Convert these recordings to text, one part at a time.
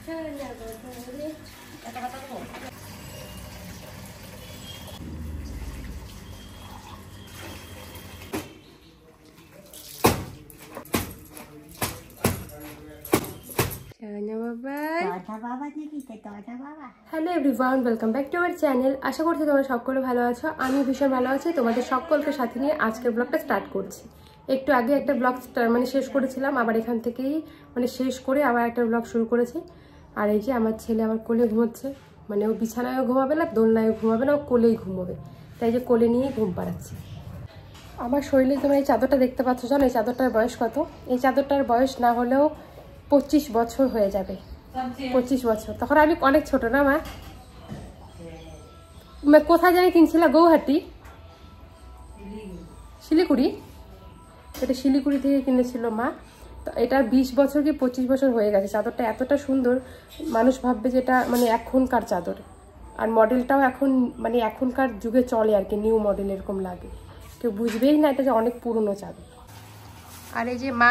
Hello everyone, welcome back to our channel. আশা করছি তোমরা সকলে ভালো আছো। আমি ভীষণ ভালো আছি। তোমাদের সকলকে সাথে নিয়ে আজকের ব্লগটা স্টার্ট করছি। একটু আগে একটা ব্লগ শেষ করেছিলাম, আবার এখান থেকেই শেষ করে আবার একটা ব্লগ শুরু করেছি। আর এই যে আমার ছেলে আমার কোলে ঘুমোচ্ছে, ও বিছানায়ও ঘুমাবে না, দোলনায়ও ঘুমাবে না, ও কোলেই ঘুমোবে। তাই যে কোলে নিয়েই ঘুম পাড়াচ্ছি। আমার শরীরে তোমরা এই চাদরটা দেখতে পাচ্ছ, জানো এই চাদরটার বয়স কত? এই চাদরটার বয়স না হলেও 25 বছর হয়ে যাবে। 25 বছর। তখন আমি অনেক ছোট না মা? কোথায় জানি কিনছিল? গৌহাটি, শিলিগুড়ি। এটা শিলিগুড়ি থেকে কিনেছিল মা। তো এটার 20 বছর কি 25 বছর হয়ে গেছে। চাদরটা এতটা সুন্দর, মানুষ ভাববে যে এটা এখনকার চাদর। আর মডেলটাও এখন এখনকার যুগে চলে আর কি, নিউ মডেল এরকম লাগে। কেউ বুঝবেই না এটা যে অনেক পুরনো চাদর। আর এই যে মা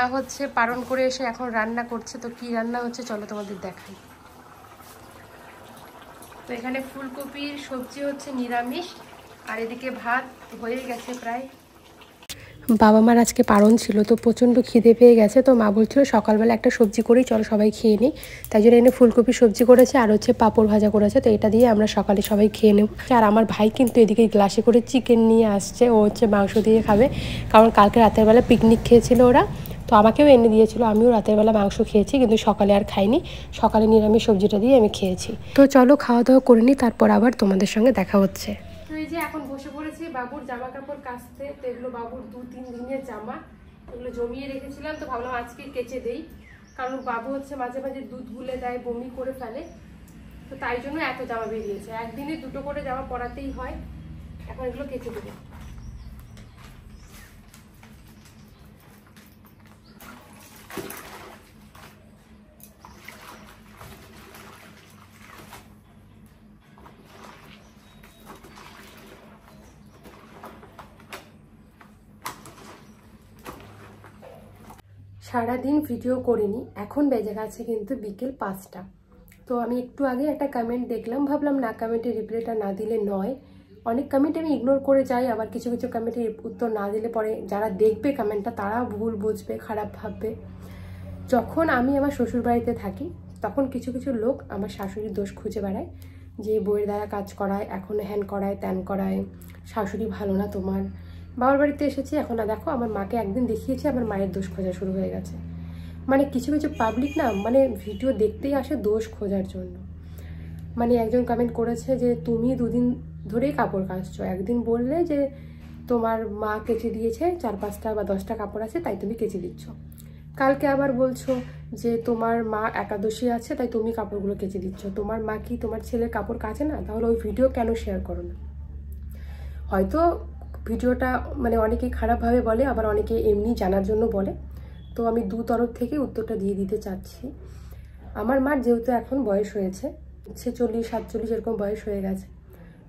পালন করে এসে এখন রান্না করছে। তো কি রান্না হচ্ছে চলো তোমাদের দেখাই। তো এখানে ফুলকপির সবজি হচ্ছে নিরামিষ, আর এদিকে ভাত হয়ে গেছে প্রায়। বাবা মার আজকে পালন ছিল, তো প্রচণ্ড খিদে পেয়ে গেছে। তো মা বলছিল সকালবেলা একটা সবজি করেই চলো সবাই খেয়ে নিই। তাই জন্য এনে ফুলকপির সবজি করেছে, আর পাঁপড় ভাজা করেছে। তো এটা দিয়ে আমরা সকালে সবাই খেয়ে নেব। আর আমার ভাই কিন্তু এদিকে গ্লাসে করে চিকেন নিয়ে আসছে, ও মাংস দিয়ে খাবে। কারণ কালকে রাতের বেলা পিকনিক খেয়েছিল ওরা, তো আমাকেও এনে দিয়েছিল। আমিও রাতের বেলা মাংস খেয়েছি, কিন্তু সকালে আর খাইনি। সকালে নিরামিষ সবজিটা দিয়ে আমি খেয়েছি। তো চলো খাওয়া দাওয়া করে নিই, তারপর আবার তোমাদের সঙ্গে দেখা হচ্ছে। তো এই যে এখন বসে পড়েছি বাবুর জামা কাপড় কাচতে। তো এগুলো বাবুর 2-3 দিনের জামা, এগুলো জমিয়ে রেখেছিলাম। তো ভাবলাম আজকে কেচে দেই, কারণ বাবু মাঝে মাঝে দুধ গুলে দেয়, বমি করে ফেলে। তো তাই জন্য এত জামা বেরিয়েছে। একদিনে 2টো করে জামা পরাতেই হয়। এখন এগুলো কেচে দেবো। সারাদিন ভিডিও করিনি, এখন বেজে গেছে কিন্তু বিকেল 5টা। তো আমি একটু আগে একটা কমেন্ট দেখলাম, ভাবলাম না কমেন্টের রিপ্লাইটা না দিলে নয়। অনেক কমেন্ট আমি ইগনোর করে যাই, আবার কিছু কিছু কমেন্টের উত্তর না দিলে পরে যারা দেখবে কমেন্টটা তারা ভুল বুঝবে, খারাপ ভাববে। যখন আমি আমার শ্বশুরবাড়িতে থাকি তখন কিছু কিছু লোক আমার শাশুড়ির দোষ খুঁজে বেড়ায়, যে বইয়ের দ্বারা কাজ করায়, এখন হ্যান করায় ত্যান করায়, শাশুড়ি ভালো না তোমার। বাবার বাড়িতে এসেছি এখন, না দেখো আমার মাকে একদিন দেখিয়েছি, আমার মায়ের দোষ খোঁজা শুরু হয়ে গেছে। কিছু কিছু পাবলিক না ভিডিও দেখতেই আসে দোষ খোঁজার জন্য। একজন কমেন্ট করেছে যে তুমি 2 দিন ধরেই কাপড় কাচছো, একদিন বললে যে তোমার মা কেচে দিয়েছে, 4-5টা বা 10টা কাপড় আছে তাই তুমি কেচে দিচ্ছ। কালকে আবার বলছো যে তোমার মা একাদশী আছে তাই তুমি কাপড়গুলো কেচে দিচ্ছ। তোমার মা কি তোমার ছেলের কাপড় কাচে না? তাহলে ওই ভিডিও কেন শেয়ার করো না? হয়তো ভিডিওটা অনেকে খারাপভাবে বলে, আবার অনেকে এমনি জানার জন্য বলে। তো আমি 2 তরফ থেকে উত্তরটা দিয়ে দিতে চাচ্ছি। আমার মার যেহেতু এখন বয়স হয়েছে 46-47 এরকম বয়স হয়ে গেছে,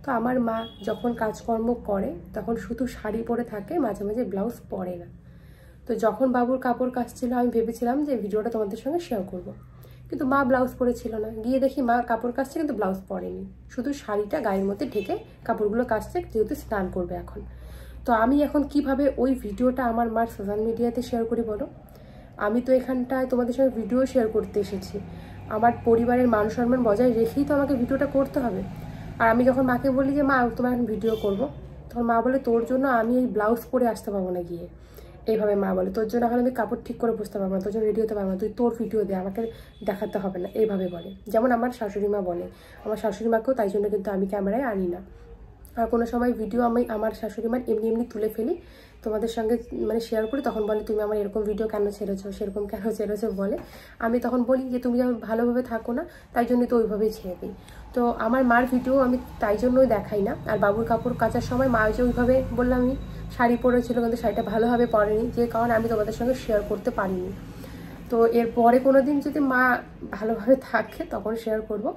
তো আমার মা যখন কাজকর্ম করে তখন শুধু শাড়ি পরে থাকে, মাঝে মাঝে ব্লাউজ পরে না। তো যখন বাবুর কাপড় কাচছিল আমি ভেবেছিলাম যে ভিডিওটা তোমাদের সঙ্গে শেয়ার করব, কিন্তু মা ব্লাউজ পরেছিল না। গিয়ে দেখি মা কাপড় কাচছে কিন্তু ব্লাউজ পরেনি, শুধু শাড়িটা গায়ের মধ্যে ঢেকে কাপড়গুলো কাচছে, যেহেতু স্নান করবে এখন। তো আমি এখন কিভাবে ওই ভিডিওটা আমার মার সোশ্যাল মিডিয়াতে শেয়ার করি বলো? আমি তো এখানটায় তোমাদের সঙ্গে ভিডিও শেয়ার করতে এসেছি, আমার পরিবারের মান সম্মান বজায় রেখেই তো আমাকে ভিডিওটা করতে হবে। আর আমি যখন মাকে বলি যে মা তোমার এখন ভিডিও করবো, তখন মা বলে তোর জন্য আমি এই ব্লাউজ পরে আসতে পারবো না গিয়ে। এইভাবে মা বলে তোর জন্য এখন আমি কাপড় ঠিক করে বসতে পারবো না, তোর জন্য রেডি হতে পারবো না, তুই তোর ভিডিও দে, আমাকে দেখাতে হবে না, এইভাবে বলে। যেমন আমার শাশুড়ি মা বলে, আমার শাশুড়ি মাকেও তাই জন্য কিন্তু আমি ক্যামেরায় আনি না। আর কোনো সময় ভিডিও আমি আমার শাশুড়ি মার এমনি এমনি তুলে ফেলি, তোমাদের সঙ্গে শেয়ার করি, তখন বলে তুমি আমার এরকম ভিডিও কেন ছেড়েছো, সেরকম কেন ছেড়েছো বলে। আমি তখন বলি যে তুমি যেমন ভালোভাবে থাকো না, তাই জন্য তো ওইভাবেই ছেড়ে দিই। তো আমার মার ভিডিও আমি তাই জন্যই দেখাই না। আর বাবুর কাপড় কাচার সময় মা যে ওইভাবে বললাম, আমি শাড়ি পরেছিল কিন্তু শাড়িটা ভালোভাবে পরেনি, যে কারণে আমি তোমাদের সঙ্গে শেয়ার করতে পারিনি। তো এরপরে কোনো দিন যদি মা ভালোভাবে থাকে তখন শেয়ার করব।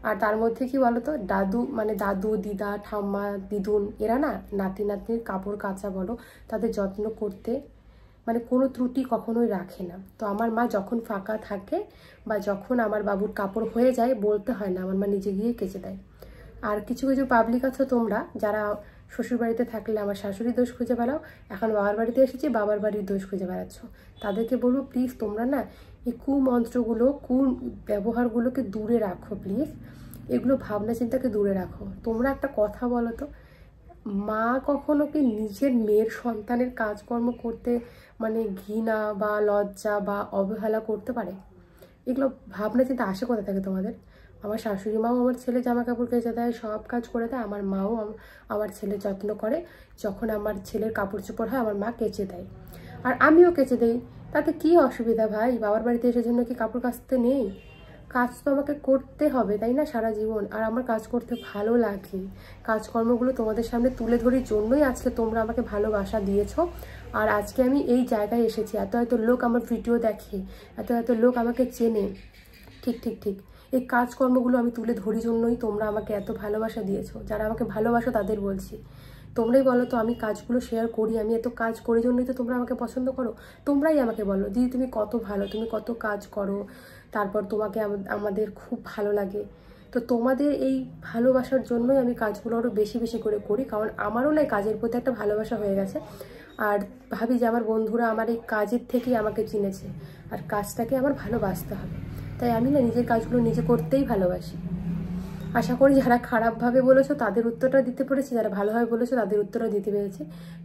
আর তার মধ্যে কি বলতো, দাদু দাদু, দিদা, ঠাম্মা, দিদুন, এরা না নাতি নাতনির কাপড় কাচা বলো, তাদের যত্ন করতে মানে কোনো ত্রুটি কখনোই রাখে না। তো আমার মা যখন ফাঁকা থাকে বা যখন আমার বাবুর কাপড় হয়ে যায় বলতে হয় না, আমার মা নিজে গিয়ে কেচে দেয়। আর কিছু কিছু পাবলিক আছো তোমরা যারা শ্বশুরবাড়িতে থাকলে আমার শাশুড়ির দোষ খুঁজে বেড়াও, এখন বাবার বাড়িতে এসেছি বাবার বাড়ির দোষ খুঁজে বেড়াচ্ছ। তাদেরকে বলবো প্লিজ তোমরা না এই কুমন্ত্রগুলো ব্যবহারগুলোকে দূরে রাখো প্লিজ। এগুলো ভাবনা চিন্তাকে দূরে রাখো। তোমরা একটা কথা বলো তো, মা কখনো কি নিজের মেয়ের সন্তানের কাজকর্ম করতে মানে ঘৃণা বা লজ্জা বা অবহেলা করতে পারে? এগুলো ভাবনা চিন্তা আসে কোথা থেকে তোমাদের? আমার শাশুড়ি মাও আমার ছেলে জামা কাপড় কেচে দেয়, সব কাজ করে দেয়। আমার মাও আমার ছেলের যত্ন করে। যখন আমার ছেলের কাপড় চোপড় হয় আমার মা কেচে দেয়, আর আমিও কেচে দেই। তাতে কি অসুবিধা ভাই? বাবার বাড়িতে এসে জন্য কি কাপড় কাচতে নেই? কাজ তো আমাকে করতে হবে, তাই না, সারা জীবন। আর আমার কাজ করতে ভালো লাগে। কাজকর্মগুলো তোমাদের সামনে তুলে ধরি জন্যই আজকে তোমরা আমাকে ভালোবাসা দিয়েছো। আর আজকে আমি এই জায়গায় এসেছি, এত এত লোক আমার ভিডিও দেখে, এত এত লোক আমাকে চেনে। ঠিক ঠিক ঠিক এই কাজকর্মগুলো আমি তুলে ধরি জন্যই তোমরা আমাকে এত ভালোবাসা দিয়েছো। যারা আমাকে ভালোবাসো তাদের বলছি, তোমরাই বলো তো আমি কাজগুলো শেয়ার করি, আমি এত কাজ করি জন্যই তো তোমরা আমাকে পছন্দ করো। তোমরাই আমাকে বলো দিদি তুমি কত ভালো, তুমি কত কাজ করো, তারপর তোমাকে আমাদের খুব ভালো লাগে। তো তোমাদের এই ভালোবাসার জন্যই আমি কাজগুলো আরও বেশি বেশি করে করি, কারণ আমারও না কাজের প্রতি একটা ভালোবাসা হয়ে গেছে। আর ভাবি যে আমার বন্ধুরা আমার এই কাজের থেকেই আমাকে চিনেছে, আর কাজটাকে আমার ভালোবাসতে হবে। তাই আমি না নিজের কাজগুলো নিজে করতেই ভালোবাসি। আশা করি যারা খারাপভাবে বলেছো তাদের উত্তরটা দিতে পেরেছি, যারা ভালোভাবে বলেছো তাদের উত্তরটা দিতে পেরেছি।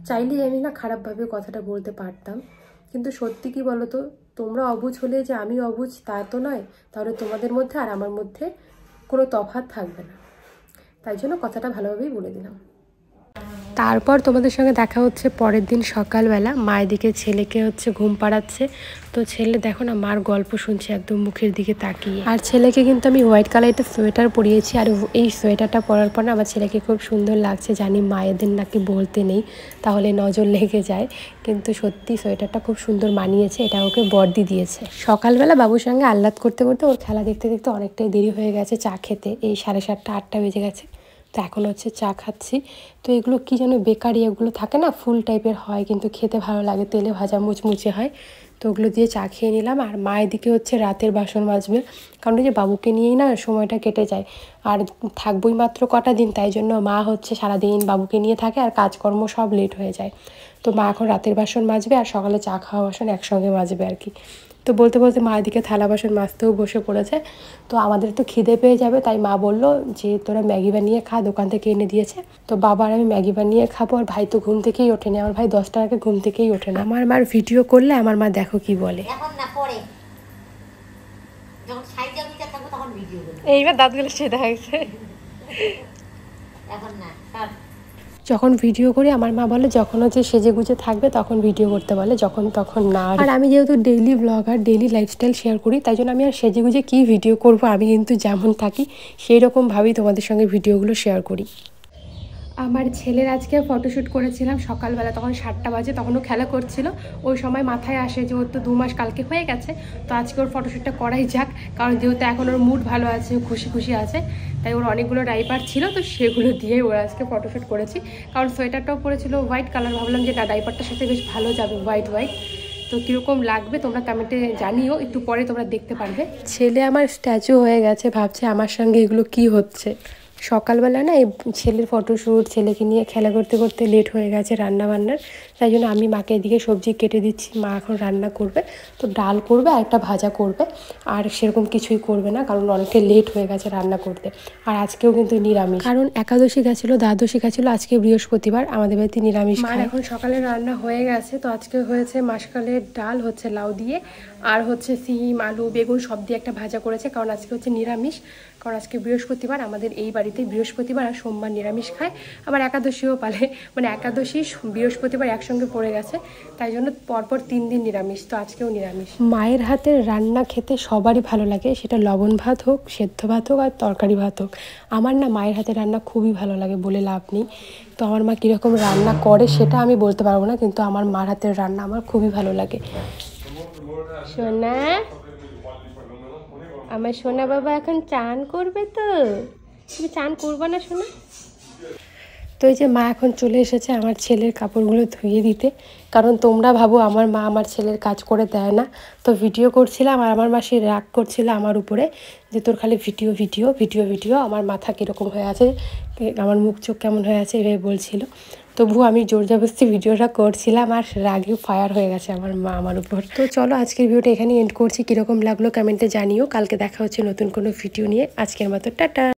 চাইলেই আমি না খারাপভাবে কথাটা বলতে পারতাম, কিন্তু সত্যি কি বলো তো, তোমরা অবুঝ হলে যে আমি অবুঝ তা তো নয়। তাহলে তোমাদের মধ্যে আর আমার মধ্যে কোনো তফাৎ থাকবে না। তাই জন্য কথাটা ভালোভাবেই বলে দিলাম। তারপর তোমাদের সঙ্গে দেখা হচ্ছে পরের দিন সকালবেলা। মায়ের দিকে ছেলেকে হচ্ছে ঘুম পাড়াচ্ছে। তো ছেলে দেখো না মার গল্প শুনছে একদম মুখের দিকে তাকিয়ে। আর ছেলেকে কিন্তু আমি হোয়াইট কালার একটা সোয়েটার পরিয়েছি, আর এই সোয়েটারটা পরার পর না আমার ছেলেকে খুব সুন্দর লাগছে। জানি মায়েদের নাকি বলতে নেই, তাহলে নজর লেগে যায়, কিন্তু সত্যি সোয়েটারটা খুব সুন্দর মানিয়েছে। এটা ওকে বর্দি দিয়েছে। সকালবেলা বাবুর সঙ্গে আহ্লাদ করতে করতে ওর খেলা দেখতে দেখতে অনেকটাই দেরি হয়ে গেছে চা খেতে। এই 7:30 8টা বেজে গেছে। তো এখন হচ্ছে চা খাচ্ছি। তো এগুলো কি যেন বেকারি এগুলো থাকে না, ফুল টাইপের হয় কিন্তু খেতে ভালো লাগে, তেলে ভাজা মুচমুচে হয়। তো ওগুলো দিয়ে চা খেয়ে নিলাম। আর মায়ের দিকে হচ্ছে রাতের বাসন মাজবে, কারণ এই যে বাবুকে নিয়েই না সময়টা কেটে যায়। আর থাকবোই মাত্র কটা দিন, তাই জন্য মা হচ্ছে সারাদিন বাবুকে নিয়ে থাকে আর কাজকর্ম সব লেট হয়ে যায়। তো মা এখন রাতের বাসন মাজবে আর সকালে চা খাওয়া বাসন একসঙ্গে মাজবে আর কি। তো বলতে বলতে মায়ের দিকে থালা বাসন মাজতেও বসে পড়েছে। তো আমাদের তো খিদে পেয়ে যাবে, তাই মা বললো যে তোরা ম্যাগি বানিয়ে খা, দোকান থেকে এনে দিয়েছে। তো বাবার আমি ম্যাগি বানিয়ে খাবো। আর ভাই তো ঘুম থেকেই ওঠেনি, আমার ভাই 10টার আগে ঘুম থেকেই ওঠে না। আমার মার ভিডিও করলে আমার মা দেখো কি বলে, এইবার দাঁতগুলো সেটা হয়েছে। যখন ভিডিও করি আমার মা বলে যখন হচ্ছে সেজে গুজে থাকবে তখন ভিডিও করতে বলে, যখন তখন না। আর আমি যেহেতু daily blogger, daily lifestyle share করি, তাই জন্য আমি আর সেজে গুজে কী ভিডিও করব, আমি কিন্তু যেমন থাকি সেই রকমভাবেই তোমাদের সঙ্গে ভিডিওগুলো শেয়ার করি। আমার ছেলের আজকে ফটোশ্যুট করেছিলাম সকালবেলা, তখন 7টা বাজে, তখনও খেলা করছিল। ওই সময় মাথায় আসে যে ওর তো 2 মাস কালকে হয়ে গেছে, তো আজকে ওর ফটোশ্যুটটা করাই যাক, কারণ যেহেতু এখন ওর মুড ভালো আছে, খুশি খুশি আছে, তাই ওর অনেকগুলো ডাইপার ছিল, তো সেগুলো দিয়ে ওর আজকে ফটোশ্যুট করেছি। কারণ সোয়েটারটাও পরেছিল হোয়াইট কালার, ভাবলাম যে না ডাইপারটার সাথে বেশ ভালো যাবে হোয়াইট হোয়াইট। তো কীরকম লাগবে তোমরা কমেন্টে জানিও, একটু পরে তোমরা দেখতে পারবে। ছেলে আমার স্ট্যাচু হয়ে গেছে, ভাবছে আমার সঙ্গে এগুলো কি হচ্ছে। সকালবেলা না এই ছেলের ফটোশ্যুট, ছেলেকে নিয়ে খেলা করতে করতে লেট হয়ে গেছে রান্না বান্নার, তাই জন্য আমি মাকে এদিকে সবজি কেটে দিচ্ছি। মা এখন রান্না করবে, তো ডাল করবে আর একটা ভাজা করবে, আর সেরকম কিছুই করবে না, কারণ অনেকটা লেট হয়ে গেছে রান্না করতে। আর আজকেও কিন্তু নিরামিষ, কারণ একাদশী গেছিলো, দ্বাদশী গেছিলো, আজকে বৃহস্পতিবার, আমাদের বাড়িতে নিরামিষ। মার এখন সকালে রান্না হয়ে গেছে। তো আজকে হয়েছে মাসকালের ডাল, হচ্ছে লাউ দিয়ে, আর হচ্ছে সিম আলু বেগুন সব দিয়ে একটা ভাজা করেছে, কারণ আজকে হচ্ছে নিরামিষ। কারণ আজকে বৃহস্পতিবার, আমাদের এই বাড়িতে বৃহস্পতিবার আর সোমবার নিরামিষ খায়, আবার একাদশীও পালে, মানে একাদশী বৃহস্পতিবার একসঙ্গে পড়ে গেছে, তাই জন্য পরপর 3 দিন নিরামিষ। তো আজকেও নিরামিষ। মায়ের হাতের রান্না খেতে সবারই ভালো লাগে, সেটা লবণ ভাত হোক, সেদ্ধ ভাত হোক, আর তরকারি ভাত হোক। আমার না মায়ের হাতের রান্না খুবই ভালো লাগে, বলে লাভ নেই। তো আমার মা কীরকম রান্না করে সেটা আমি বলতে পারবো না, কিন্তু আমার মার হাতের রান্না আমার খুবই ভালো লাগে। সোনা, আমার সোনা বাবা এখন চান করবে, তো তুমি চান করবে না সোনা? তো এই যে মা এখন চলে এসেছে আমার ছেলের কাপড়গুলো ধুয়ে দিতে, কারণ তোমরা ভাবো আমার মা আমার ছেলের কাজ করে দেয় না। তো ভিডিও করছিলাম আর আমার মাসি রাগ করছিল আমার উপরে যে তোর খালি ভিডিও ভিডিও ভিডিও ভিডিও, আমার মাথা কীরকম হয়ে আছে, আমার মুখ চোখ কেমন হয়ে আছে এভাবে বলছিল। তবু আমি জোর জবরদস্তি ভিডিওটা করছিলাম আর রাগে ফায়ার হয়ে গেছে আমার মা আমার উপর। তো চলো আজকের ভিডিওটা এখানে এন্ড করছি, কীরকম লাগলো কমেন্টে জানিও। কালকে দেখা হচ্ছে নতুন কোনো ভিডিও নিয়ে। আজকের মতো টাটা।